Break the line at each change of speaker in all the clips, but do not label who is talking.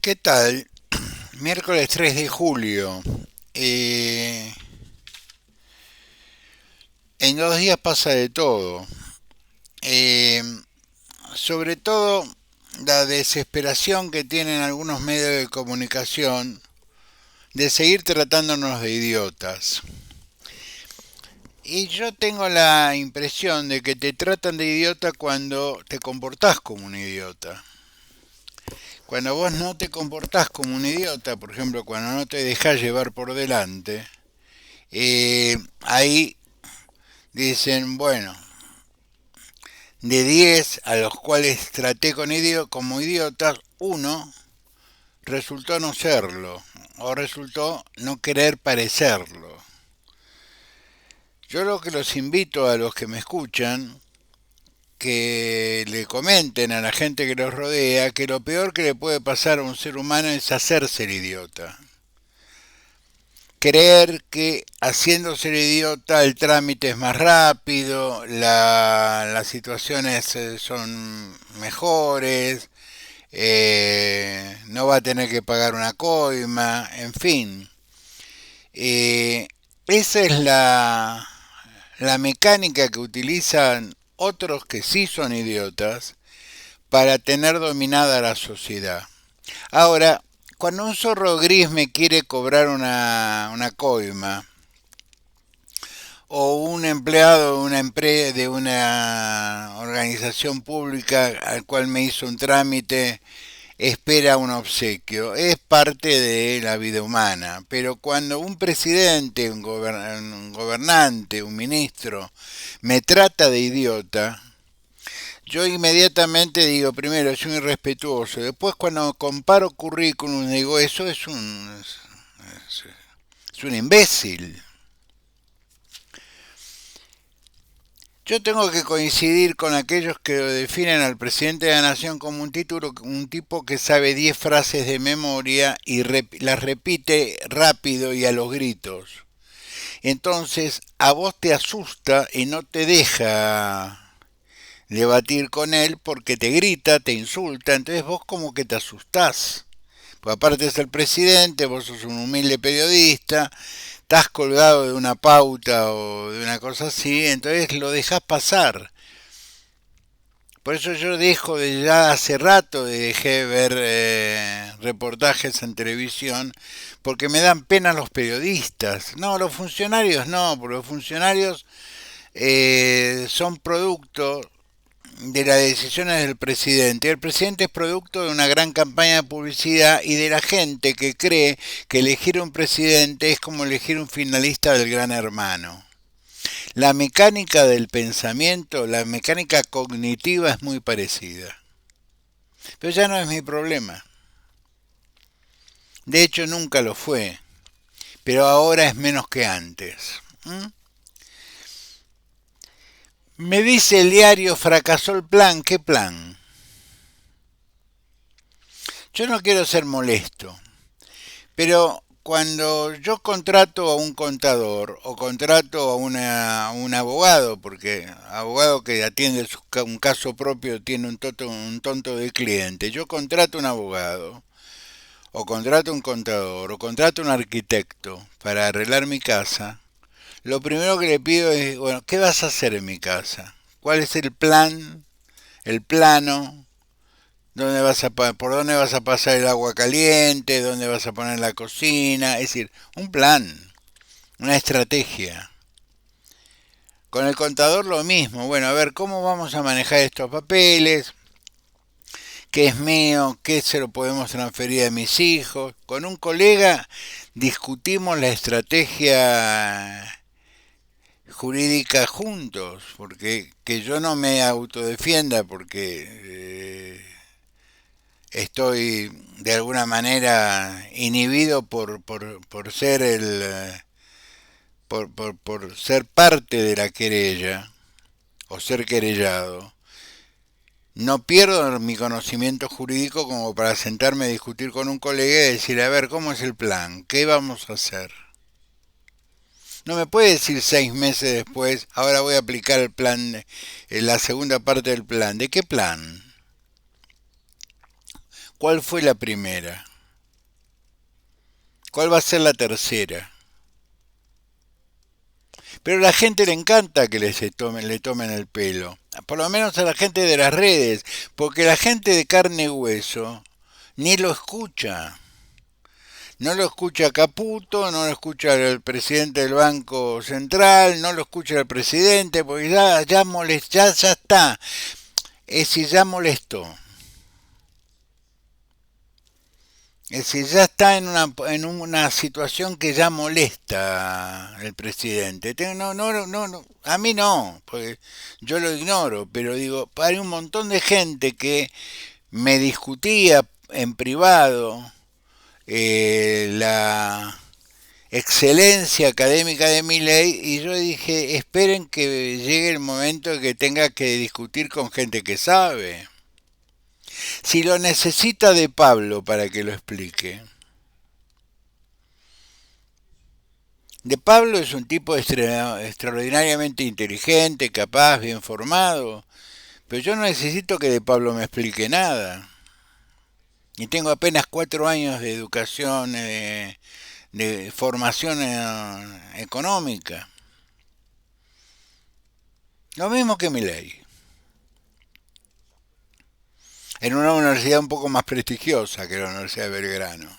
¿Qué tal? Miércoles 3 de julio. Eh, en 2 días pasa de todo. Eh, Sobre todo la desesperación que tienen algunos medios de comunicación de seguir tratándonos de idiotas. Y yo tengo la impresión de que te tratan de idiota cuando te comportás como un idiota. Cuando vos no te comportás como un idiota, por ejemplo, cuando no te dejás llevar por delante, ahí dicen, bueno, de 10 a los cuales traté como idiotas, uno resultó no serlo o resultó no querer parecerlo. Yo lo que los invito a los que me escuchan, que le comenten a la gente que los rodea que lo peor que le puede pasar a un ser humano es hacerse el idiota. Creer que haciéndose el idiota el trámite es más rápido, las situaciones son mejores, no va a tener que pagar una coima, en fin. Esa es la mecánica que utilizan otros que sí son idiotas para tener dominada la sociedad. Ahora, cuando un zorro gris me quiere cobrar una coima, o un empleado de una organización pública al cual me hizo un trámite espera un obsequio, es parte de la vida humana, pero cuando un presidente, un gobernante, un ministro me trata de idiota, yo inmediatamente digo, primero, es un irrespetuoso. Después, cuando comparo currículum, digo, eso es un imbécil. Yo tengo que coincidir con aquellos que definen al presidente de la nación como un tipo que sabe 10 frases de memoria y las repite rápido y a los gritos. Entonces, a vos te asusta y no te deja debatir con él porque te grita, te insulta, entonces vos como que te asustás. Pues aparte es el presidente, vos sos un humilde periodista, estás colgado de una pauta o de una cosa así, entonces lo dejás pasar. Por eso yo dejo de ya hace rato dejé de ver reportajes en televisión porque me dan pena los periodistas. No, los funcionarios no, porque los funcionarios son producto de las decisiones del presidente. El presidente es producto de una gran campaña de publicidad y de la gente que cree que elegir un presidente es como elegir un finalista del Gran Hermano. La mecánica del pensamiento, la mecánica cognitiva es muy parecida. Pero ya no es mi problema. De hecho, nunca lo fue. Pero ahora es menos que antes. ¿Mm? Me dice el diario, fracasó el plan. ¿Qué plan? Yo no quiero ser molesto, pero cuando yo contrato a un contador o contrato a un abogado, porque abogado que atiende un caso propio tiene un tonto de cliente, yo contrato un abogado o contrato un contador o contrato un arquitecto para arreglar mi casa, lo primero que le pido es, bueno, ¿qué vas a hacer en mi casa? ¿Cuál es el plan, el plano? ¿Por dónde vas a pasar el agua caliente? ¿Dónde vas a poner la cocina? Es decir, un plan, una estrategia. Con el contador lo mismo. Bueno, a ver, ¿cómo vamos a manejar estos papeles? ¿Qué es mío? ¿Qué se lo podemos transferir a mis hijos? Con un colega discutimos la estrategia jurídica juntos, porque que yo no me autodefienda porque estoy de alguna manera inhibido por ser por ser parte de la querella o ser querellado. No pierdo mi conocimiento jurídico como para sentarme a discutir con un colega y decir, a ver, ¿cómo es el plan? ¿Qué vamos a hacer? No me puede decir 6 meses después, ahora voy a aplicar el plan, la segunda parte del plan. ¿De qué plan? ¿Cuál fue la primera? ¿Cuál va a ser la tercera? Pero a la gente le encanta que le tomen el pelo. Por lo menos a la gente de las redes. Porque la gente de carne y hueso ni lo escucha. No lo escucha Caputo, no lo escucha el presidente del Banco Central, no lo escucha el presidente, porque ya está. Es decir, ya molestó. Es decir, ya está en una situación que ya molesta el presidente. A mí no, porque yo lo ignoro, pero digo, hay un montón de gente que me discutía en privado la excelencia académica de mi ley y yo dije, esperen que llegue el momento de que tenga que discutir con gente que sabe. Si lo necesita de Pablo para que lo explique. De Pablo es un tipo extraordinariamente inteligente, capaz, bien formado, pero yo no necesito que de Pablo me explique nada. Y tengo apenas 4 años de educación, de formación económica. Lo mismo que mi ley. En una universidad un poco más prestigiosa que la Universidad de Belgrano.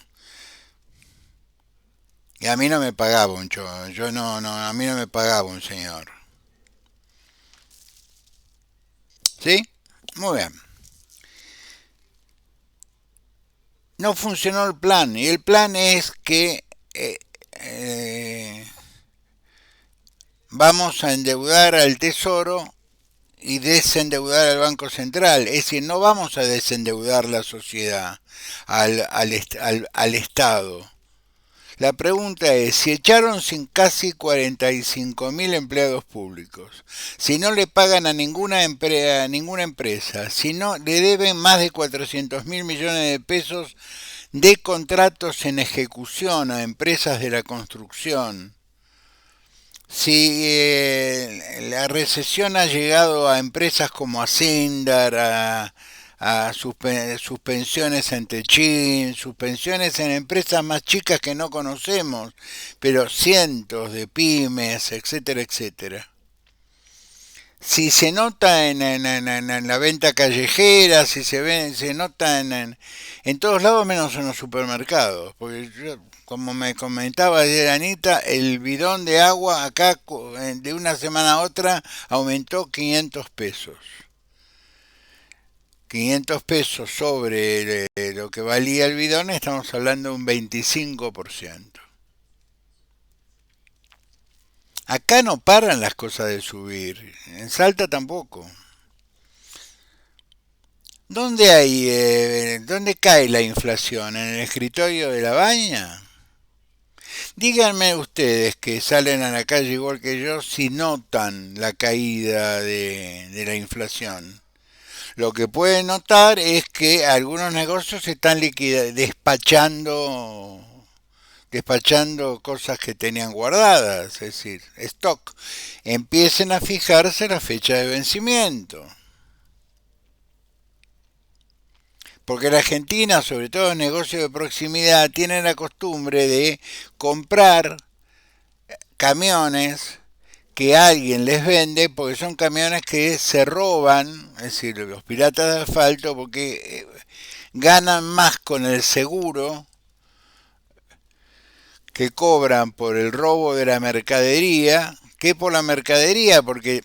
Y a mí no me pagaba yo no, a mí no me pagaba un señor. ¿Sí? Muy bien. No funcionó el plan. Y el plan es que eh, vamos a endeudar al Tesoro y desendeudar al Banco Central. Es decir, no vamos a desendeudar la sociedad al Estado. La pregunta es, si echaron sin casi 45.000 empleados públicos, si no le pagan a ninguna empresa, si no le deben más de 400.000 millones de pesos de contratos en ejecución a empresas de la construcción, si la recesión ha llegado a empresas como Ascendar, a suspensiones en Techin, suspensiones en empresas más chicas que no conocemos, pero cientos de pymes, etcétera, etcétera. Si se nota en la venta callejera, si se nota en todos lados menos en los supermercados, porque yo, como me comentaba ayer Anita, el bidón de agua acá de una semana a otra aumentó 500 pesos. 500 pesos sobre lo que valía el bidón, estamos hablando de un 25%. Acá no paran las cosas de subir, en Salta tampoco. ¿Dónde cae la inflación? ¿En el escritorio de la baña? Díganme ustedes que salen a la calle igual que yo si notan la caída de la inflación. Lo que pueden notar es que algunos negocios están despachando cosas que tenían guardadas, es decir, stock. Empiecen a fijarse la fecha de vencimiento. Porque la Argentina, sobre todo en negocios de proximidad, tiene la costumbre de comprar camiones que alguien les vende porque son camiones que se roban, es decir, los piratas de asfalto, porque ganan más con el seguro que cobran por el robo de la mercadería que por la mercadería, porque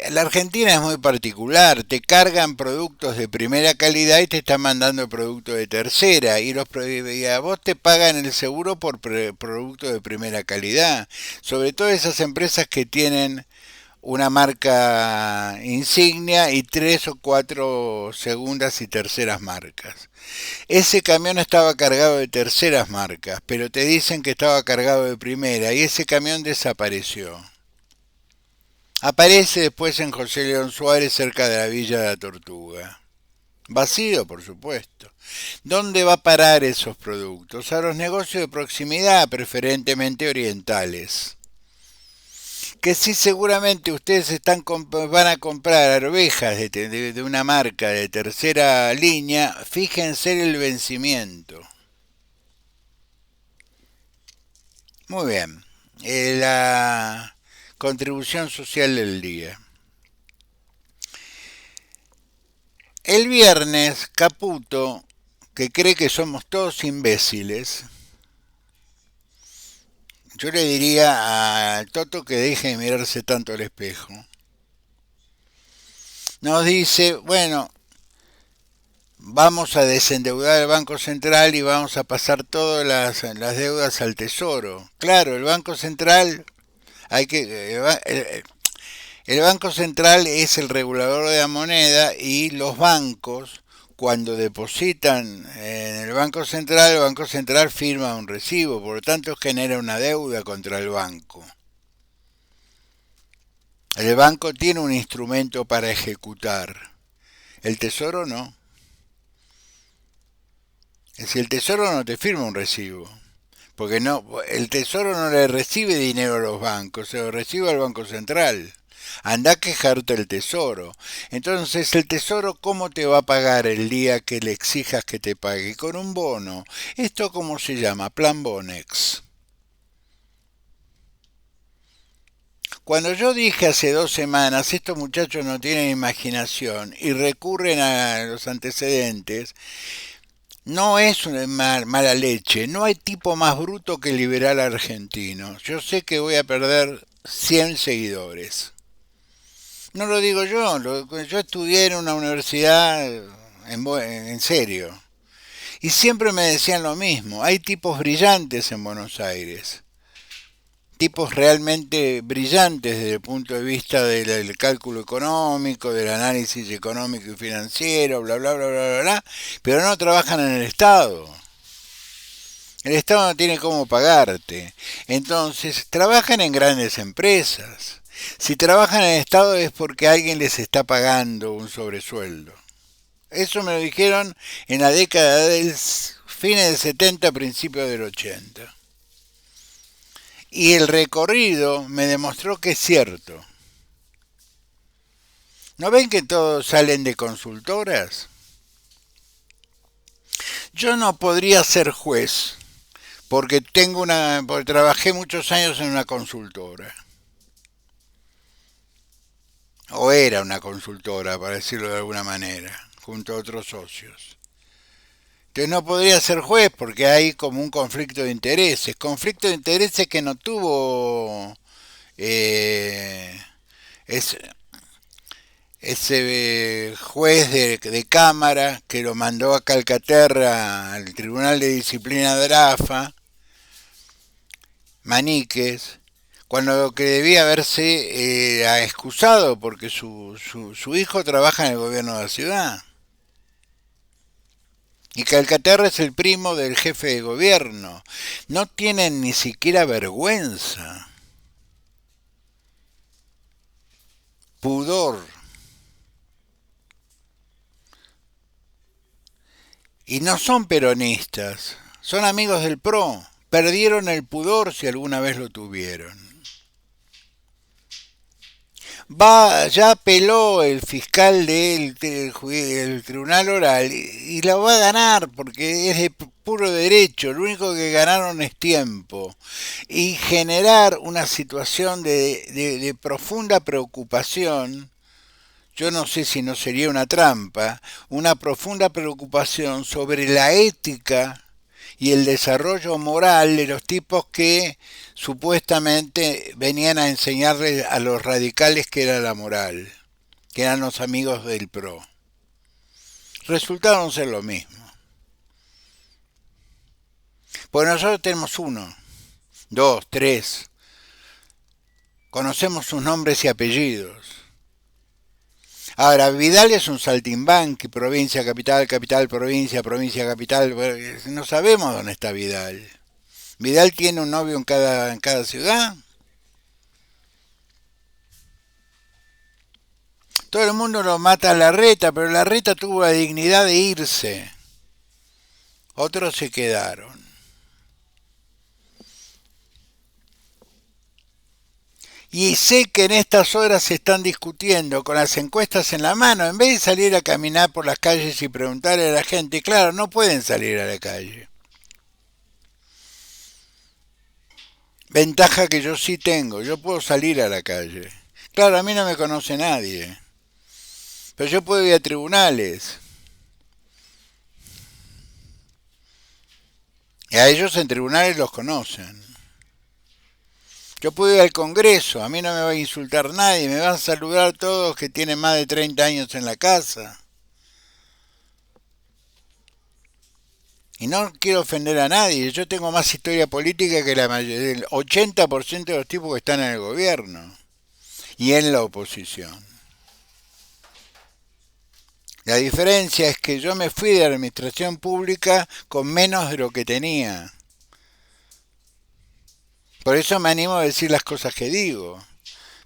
la Argentina es muy particular, te cargan productos de primera calidad y te están mandando productos de tercera y a vos te pagan el seguro por productos de primera calidad, sobre todo esas empresas que tienen una marca insignia y 3 o 4 segundas y terceras marcas. Ese camión estaba cargado de terceras marcas, pero te dicen que estaba cargado de primera y ese camión desapareció. Aparece después en José León Suárez cerca de la Villa de la Tortuga. Vacío, por supuesto. ¿Dónde va a parar esos productos? A los negocios de proximidad, preferentemente orientales. Que sí, seguramente ustedes van a comprar arvejas de una marca de tercera línea, fíjense el vencimiento. Muy bien. La contribución social del día. El viernes, Caputo, que cree que somos todos imbéciles, yo le diría al Toto que deje de mirarse tanto al espejo. Nos dice, bueno, vamos a desendeudar el Banco Central y vamos a pasar todas las deudas al Tesoro. Claro, el Banco Central hay que el Banco Central es el regulador de la moneda y los bancos cuando depositan en el Banco Central firma un recibo, por lo tanto genera una deuda contra el banco. El banco tiene un instrumento para ejecutar, el Tesoro no. Si el Tesoro no te firma un recibo, porque no, el Tesoro no le recibe dinero a los bancos, se lo recibe al Banco Central. Anda a quejarte el Tesoro. Entonces, el Tesoro, ¿cómo te va a pagar el día que le exijas que te pague? Con un bono. ¿Esto cómo se llama? Plan Bonex. Cuando yo dije hace 2 semanas, estos muchachos no tienen imaginación y recurren a los antecedentes, no es una mala leche, no hay tipo más bruto que el liberal argentino. Yo sé que voy a perder 100 seguidores. No lo digo yo, yo estudié en una universidad en serio. Y siempre me decían lo mismo, hay tipos brillantes en Buenos Aires, tipos realmente brillantes desde el punto de vista del cálculo económico, del análisis económico y financiero, bla, bla, bla, bla, bla, bla, pero no trabajan en el Estado. El Estado no tiene cómo pagarte. Entonces, trabajan en grandes empresas. Si trabajan en el Estado es porque alguien les está pagando un sobresueldo. Eso me lo dijeron en la década del fines del 70, principios del 80. Y el recorrido me demostró que es cierto. ¿No ven que todos salen de consultoras? Yo no podría ser juez porque trabajé muchos años en una consultora. O era una consultora, para decirlo de alguna manera, junto a otros socios. Entonces no podría ser juez porque hay como un conflicto de intereses. Conflicto de intereses que no tuvo eh, es, ese juez de Cámara que lo mandó a Calcaterra al Tribunal de Disciplina de AFA, Maníquez, cuando lo que debía haberse excusado porque su hijo trabaja en el gobierno de la ciudad. Y Calcaterra es el primo del jefe de gobierno. No tienen ni siquiera vergüenza, pudor. Y no son peronistas, son amigos del PRO. Perdieron el pudor si alguna vez lo tuvieron. Ya apeló el fiscal del Tribunal Oral y lo va a ganar porque es de puro derecho. Lo único que ganaron es tiempo y generar una situación de profunda preocupación. Yo no sé si no sería una trampa, una profunda preocupación sobre la ética y el desarrollo moral de los tipos que supuestamente venían a enseñarles a los radicales que era la moral, que eran los amigos del PRO. Resultaron ser lo mismo. Pues nosotros tenemos uno, dos, tres, conocemos sus nombres y apellidos. Ahora, Vidal es un saltimbanqui, provincia, capital, capital, provincia, provincia, capital. No sabemos dónde está Vidal. ¿Vidal tiene un novio en cada ciudad? Todo el mundo lo mata a Larreta, pero Larreta tuvo la dignidad de irse. Otros se quedaron. Y sé que en estas horas se están discutiendo con las encuestas en la mano, en vez de salir a caminar por las calles y preguntarle a la gente, claro, no pueden salir a la calle. Ventaja que yo sí tengo, yo puedo salir a la calle. Claro, a mí no me conoce nadie, pero yo puedo ir a tribunales. Y a ellos en tribunales los conocen. Yo puedo ir al Congreso, a mí no me va a insultar nadie, me van a saludar todos que tienen más de 30 años en la casa. Y no quiero ofender a nadie, yo tengo más historia política que la mayoría, el 80% de los tipos que están en el gobierno y en la oposición. La diferencia es que yo me fui de la administración pública con menos de lo que tenía. Por eso me animo a decir las cosas que digo.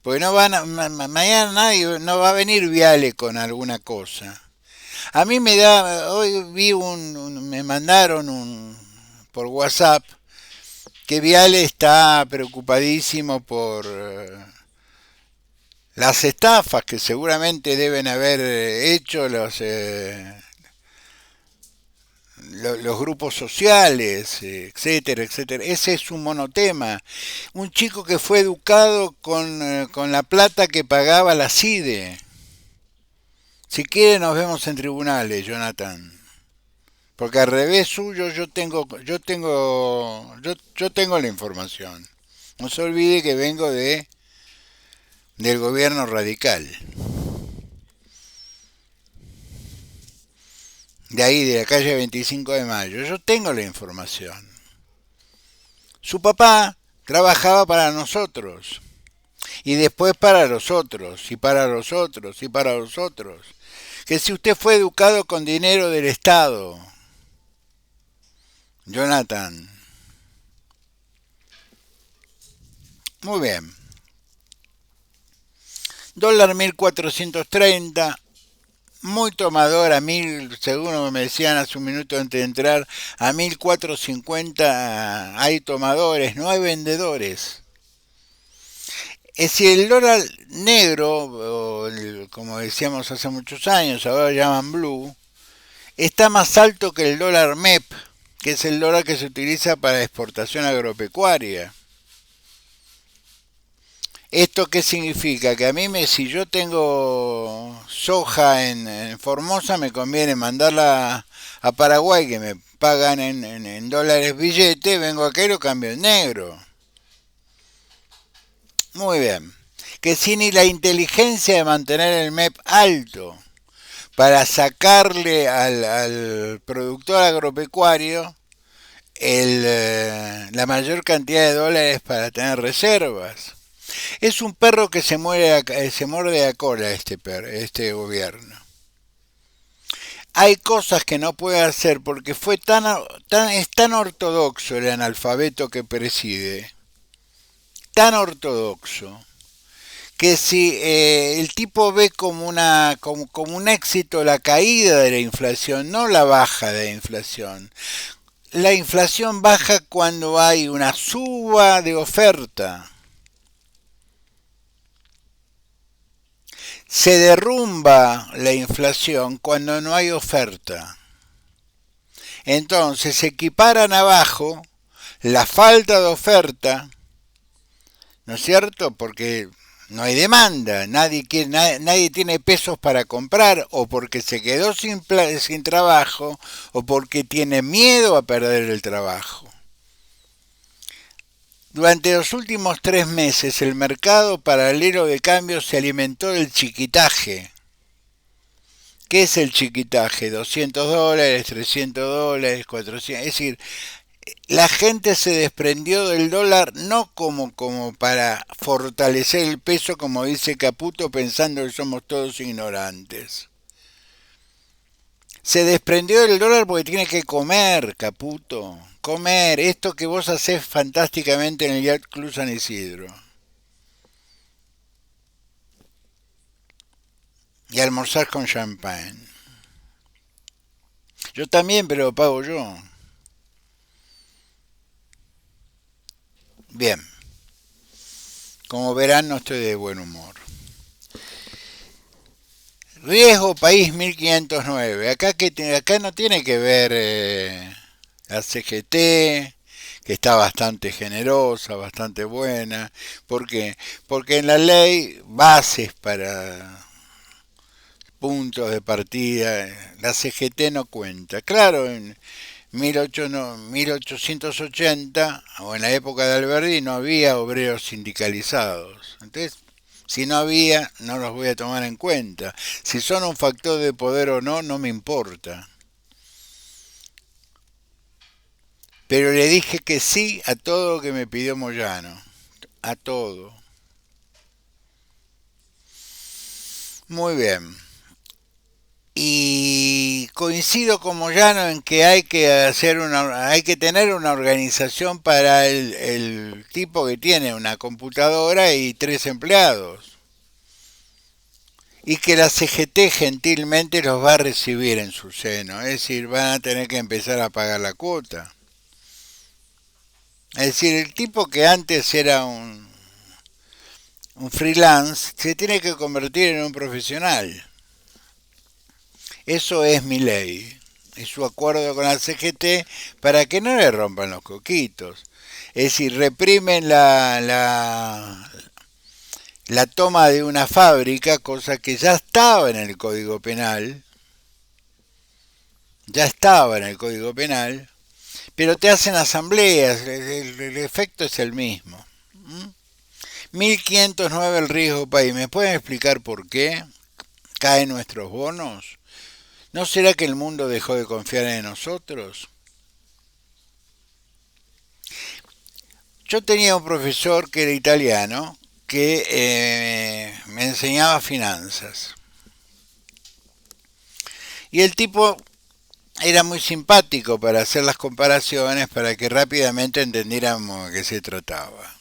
Porque no van mañana nadie, no va a venir Viale con alguna cosa. A mí me da, hoy vi me mandaron por WhatsApp que Viale está preocupadísimo por las estafas que seguramente deben haber hecho los grupos sociales, etcétera, etcétera. Ese es un monotema. Un chico que fue educado con la plata que pagaba la CIDE. Si quiere nos vemos en tribunales, Jonathan. Porque al revés suyo yo tengo la información. No se olvide que vengo del gobierno radical. De ahí, de la calle 25 de Mayo. Yo tengo la información. Su papá trabajaba para nosotros. Y después para los otros, y para los otros, y para los otros. Que si usted fue educado con dinero del Estado, Jonathan. Muy bien. Dólar 1430. Muy tomador a 1000, según me decían hace un minuto antes de entrar, a 1450 hay tomadores, no hay vendedores. Es si el dólar negro, como decíamos hace muchos años, ahora llaman blue, está más alto que el dólar MEP, que es el dólar que se utiliza para exportación agropecuaria. ¿Esto qué significa? Que a mí, si yo tengo soja en Formosa, me conviene mandarla a Paraguay, que me pagan en dólares billete, vengo acá y lo cambio en negro. Muy bien. Que si ni la inteligencia de mantener el MEP alto para sacarle al productor agropecuario la mayor cantidad de dólares para tener reservas. Es un perro que se muerde a cola este gobierno. Hay cosas que no puede hacer porque es tan ortodoxo el analfabeto que preside, tan ortodoxo, que si el tipo ve como un éxito la caída de la inflación, no la baja de la inflación. La inflación baja cuando hay una suba de oferta. Se derrumba la inflación cuando no hay oferta. Entonces se equiparan abajo la falta de oferta, ¿no es cierto? Porque no hay demanda, nadie tiene pesos para comprar, o porque se quedó sin trabajo, o porque tiene miedo a perder el trabajo. Durante los últimos 3 meses el mercado paralelo de cambios se alimentó del chiquitaje. ¿Qué es el chiquitaje? $200, $300, 400. Es decir, la gente se desprendió del dólar no como para fortalecer el peso, como dice Caputo, pensando que somos todos ignorantes. Se desprendió del dólar porque tiene que comer, Caputo. Comer, esto que vos hacés fantásticamente en el Yacht Club San Isidro. Y almorzar con champán. Yo también, pero lo pago yo. Bien. Como verán, no estoy de buen humor. Riesgo país 1509. Acá no tiene que ver la CGT, que está bastante generosa, bastante buena. ¿Por qué? Porque en la ley bases para puntos de partida, la CGT no cuenta. Claro, en 1880 o en la época de Alberdi no había obreros sindicalizados. Entonces, si no había, no los voy a tomar en cuenta. Si son un factor de poder o no, no me importa. Pero le dije que sí a todo lo que me pidió Moyano. A todo. Muy bien. Y coincido con Moyano en que hay que tener una organización para el tipo que tiene una computadora y 3 empleados. Y que la CGT gentilmente los va a recibir en su seno. Es decir, van a tener que empezar a pagar la cuota. Es decir, el tipo que antes era un freelance se tiene que convertir en un profesional. Eso es mi ley. Es su acuerdo con la CGT para que no le rompan los coquitos. Es decir, reprimen la toma de una fábrica, cosa que ya estaba en el Código Penal. Ya estaba en el Código Penal. Pero te hacen asambleas. El efecto es el mismo. 1509 el riesgo país. ¿Me pueden explicar por qué caen nuestros bonos? ¿No será que el mundo dejó de confiar en nosotros? Yo tenía un profesor que era italiano que me enseñaba finanzas. Y el tipo era muy simpático para hacer las comparaciones para que rápidamente entendiéramos de qué se trataba.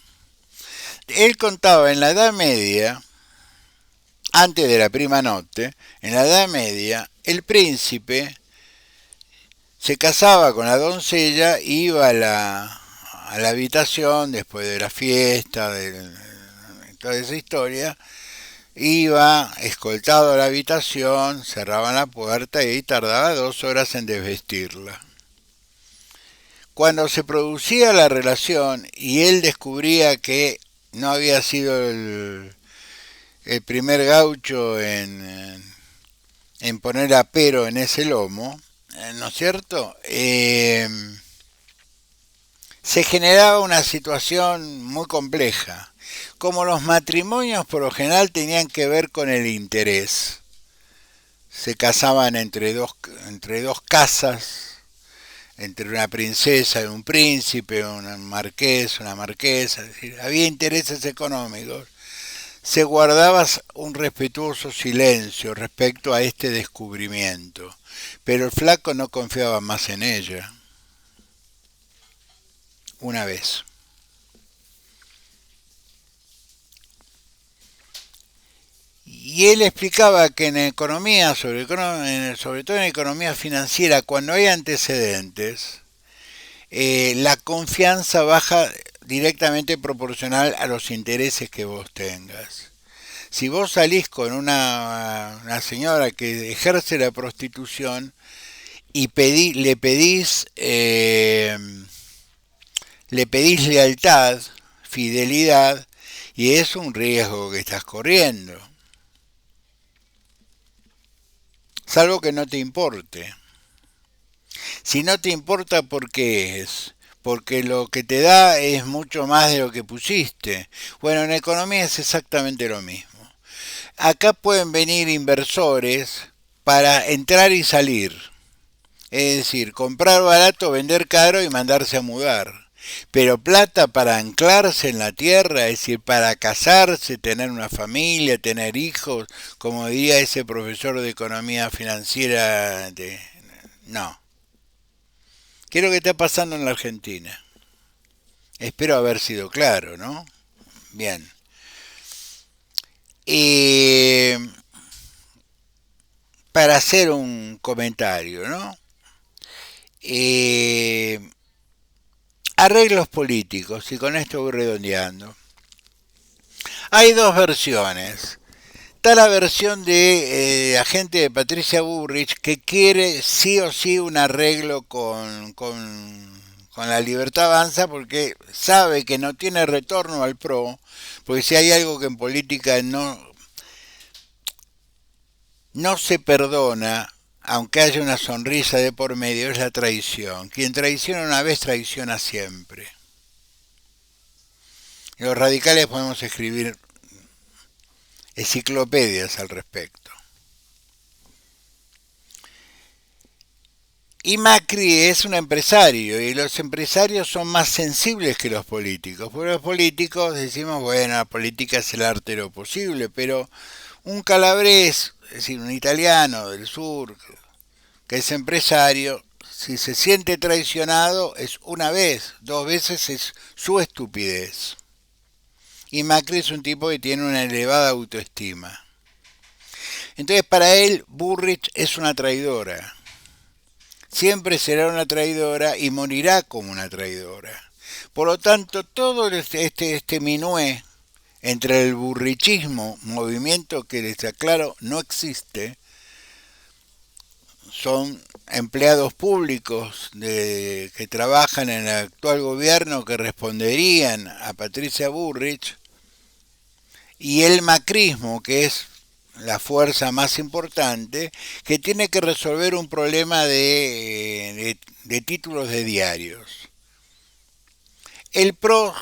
Él contaba en la Edad Media, antes de la prima notte, en la Edad Media, el príncipe se casaba con la doncella, iba a la habitación después de la fiesta, de toda esa historia, iba escoltado a la habitación, cerraban la puerta y tardaba 2 horas en desvestirla. Cuando se producía la relación y él descubría que no había sido el primer gaucho en poner apero en ese lomo, ¿no es cierto? Se generaba una situación muy compleja. Como los matrimonios por lo general tenían que ver con el interés, se casaban entre dos casas, entre una princesa y un príncipe, un marqués, una marquesa, es decir, había intereses económicos. Se guardaba un respetuoso silencio respecto a este descubrimiento, pero el flaco no confiaba más en ella. Una vez. Y él explicaba que en economía, sobre todo en economía financiera, cuando hay antecedentes, la confianza baja directamente proporcional a los intereses que vos tengas. Si vos salís con una señora que ejerce la prostitución y le pedís lealtad, fidelidad, y es un riesgo que estás corriendo. Salvo que no te importe. Si no te importa, ¿por qué es? Porque lo que te da es mucho más de lo que pusiste. Bueno, en economía es exactamente lo mismo. Acá pueden venir inversores para entrar y salir. Es decir, comprar barato, vender caro y mandarse a mudar. Pero plata para anclarse en la tierra, es decir, para casarse, tener una familia, tener hijos, como diría ese profesor de economía financiera No. ¿Qué es lo que está pasando en la Argentina? Espero haber sido claro, ¿no? Bien. Eh, para hacer un comentario, ¿no? Eh, Arreglos políticos, y con esto voy redondeando. Hay dos versiones. Está la versión de agente de Patricia Bullrich que quiere sí o sí un arreglo con la Libertad Avanza porque sabe que no tiene retorno al PRO, porque si hay algo que en política no se perdona, aunque haya una sonrisa de por medio, es la traición. Quien traiciona una vez traiciona siempre. Y los radicales podemos escribir enciclopedias al respecto. Y Macri es un empresario y los empresarios son más sensibles que los políticos. Porque los políticos decimos, bueno, la política es el arte de lo posible, pero un calabrés, es decir, un italiano del sur, que es empresario, si se siente traicionado es una vez, dos veces es su estupidez. Y Macri es un tipo que tiene una elevada autoestima. Entonces para él Burrich es una traidora. Siempre será una traidora y morirá como una traidora. Por lo tanto, todo este minué entre el burrichismo, movimiento que les aclaro no existe, son empleados públicos que trabajan en el actual gobierno que responderían a Patricia Burrich, y el macrismo, que es la fuerza más importante, que tiene que resolver un problema de títulos de diarios. El PRO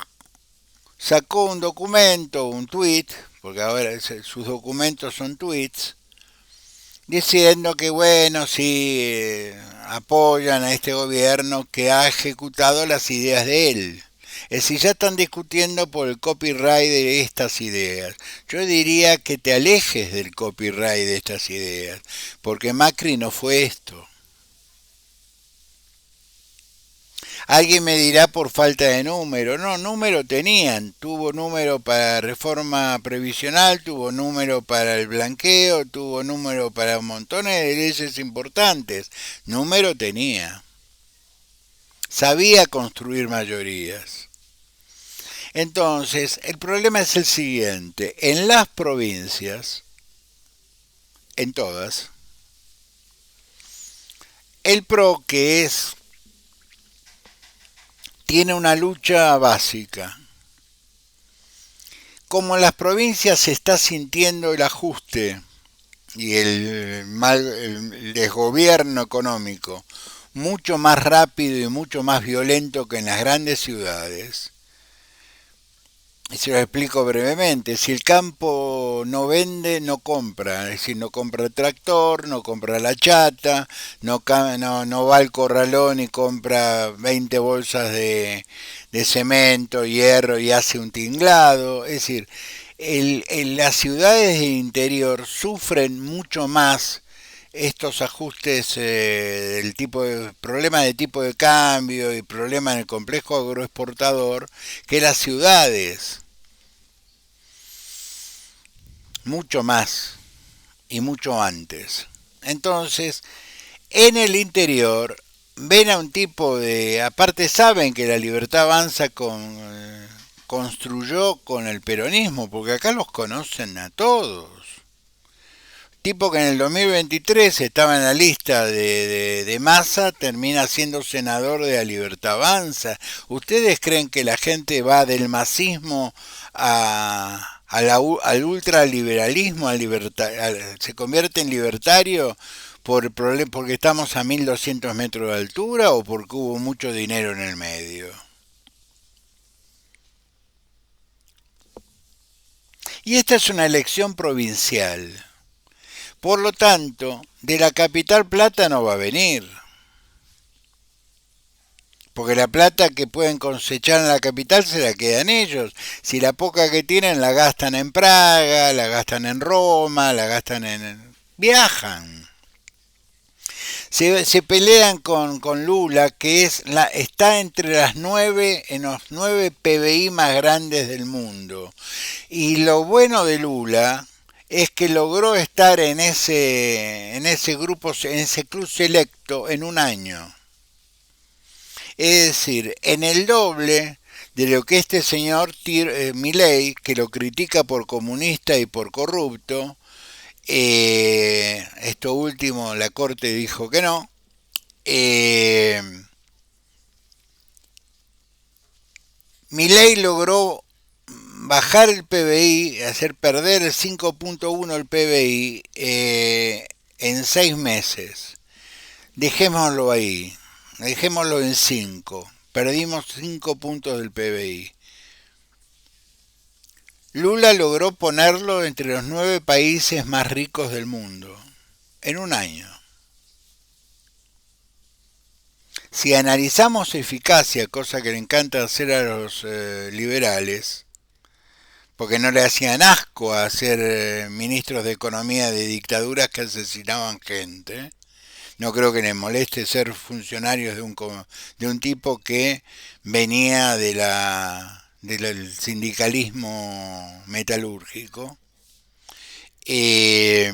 sacó un documento, un tweet, porque ahora sus documentos son tweets, diciendo que bueno, sí, apoyan a este gobierno que ha ejecutado las ideas de él. Es decir, ya están discutiendo por el copyright de estas ideas. Yo diría que te alejes del copyright de estas ideas, porque Macri no fue esto. Alguien me dirá por falta de número. No, número tenían. Tuvo número para reforma previsional, tuvo número para el blanqueo, tuvo número para montones de leyes importantes. Número tenía. Sabía construir mayorías. Entonces, el problema es el siguiente. En las provincias, en todas, el PRO, que tiene una lucha básica. Como en las provincias se está sintiendo el ajuste y el desgobierno económico mucho más rápido y mucho más violento que en las grandes ciudades, y se lo explico brevemente, si el campo no vende, no compra, es decir, no compra el tractor, no compra la chata, no va al corralón y compra 20 bolsas de cemento, hierro y hace un tinglado, es decir, las ciudades del interior sufren mucho más estos ajustes del tipo de problema de tipo de cambio y problema en el complejo agroexportador que las ciudades, mucho más y mucho antes. Entonces, en el interior ven a un tipo aparte saben que la Libertad Avanza construyó con el peronismo, porque acá los conocen a todos. Tipo que en el 2023 estaba en la lista de Massa, termina siendo senador de la Libertad Avanza. ¿Ustedes creen que la gente va del masismo al ultraliberalismo, se convierte en libertario porque estamos a 1200 metros de altura o porque hubo mucho dinero en el medio? Y esta es una elección provincial. Por lo tanto, de la capital plata no va a venir. Porque la plata que pueden cosechar en la capital se la quedan ellos. Si la poca que tienen la gastan en Praga, la gastan en Roma, la gastan viajan. Se pelean con Lula, que está entre en los 9 PBI más grandes del mundo. Y lo bueno de Lula es que logró estar en ese grupo, en ese club selecto en un año. Es decir, en el doble de lo que este señor Milei, que lo critica por comunista y por corrupto, esto último la corte dijo que no, Milei logró bajar el PBI, hacer perder el 5.1 el PBI en 6 meses. Dejémoslo ahí, dejémoslo en 5. Perdimos 5 puntos del PBI. Lula logró ponerlo entre los 9 países más ricos del mundo en un año. Si analizamos su eficacia, cosa que le encanta hacer a los liberales, porque no le hacían asco a ser ministros de economía de dictaduras que asesinaban gente. No creo que les moleste ser funcionarios de un tipo que venía del sindicalismo metalúrgico. Eh,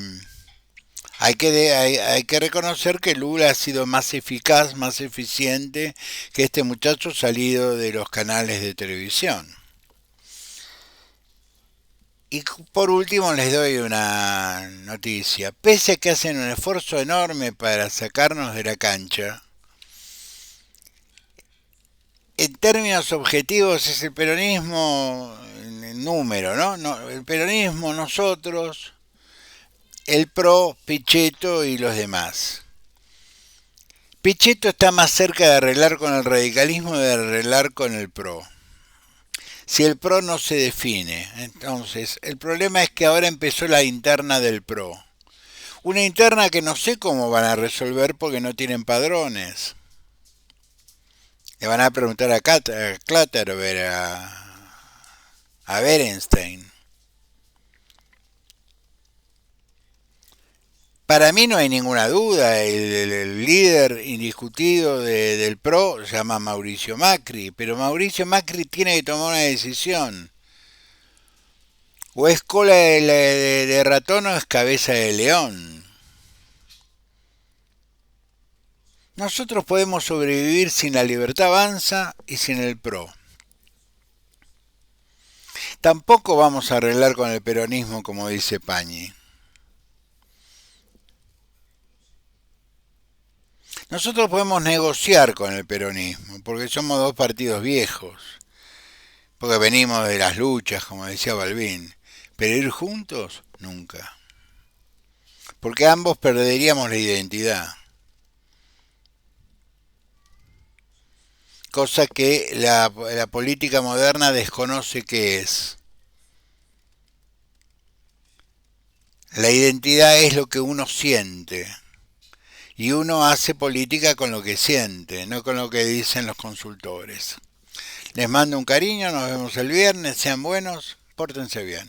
hay que reconocer que Lula ha sido más eficaz, más eficiente que este muchacho salido de los canales de televisión. Y por último les doy una noticia. Pese a que hacen un esfuerzo enorme para sacarnos de la cancha, en términos objetivos es el peronismo en número, ¿no? El peronismo, nosotros, el PRO, Pichetto y los demás. Pichetto está más cerca de arreglar con el radicalismo de arreglar con el PRO. Si el PRO no se define, entonces el problema es que ahora empezó la interna del PRO. Una interna que no sé cómo van a resolver porque no tienen padrones. Le van a preguntar a Klatterberg, a Berenstein. Para mí no hay ninguna duda, el líder indiscutido del PRO se llama Mauricio Macri, pero Mauricio Macri tiene que tomar una decisión. O es cola de ratón o es cabeza de león. Nosotros podemos sobrevivir sin la libertad avanza y sin el PRO. Tampoco vamos a arreglar con el peronismo como dice Pañi. Nosotros podemos negociar con el peronismo, porque somos dos partidos viejos, porque venimos de las luchas, como decía Balbín, pero ir juntos, nunca. Porque ambos perderíamos la identidad. Cosa que la política moderna desconoce qué es. La identidad es lo que uno siente. Y uno hace política con lo que siente, no con lo que dicen los consultores. Les mando un cariño, nos vemos el viernes, sean buenos, pórtense bien.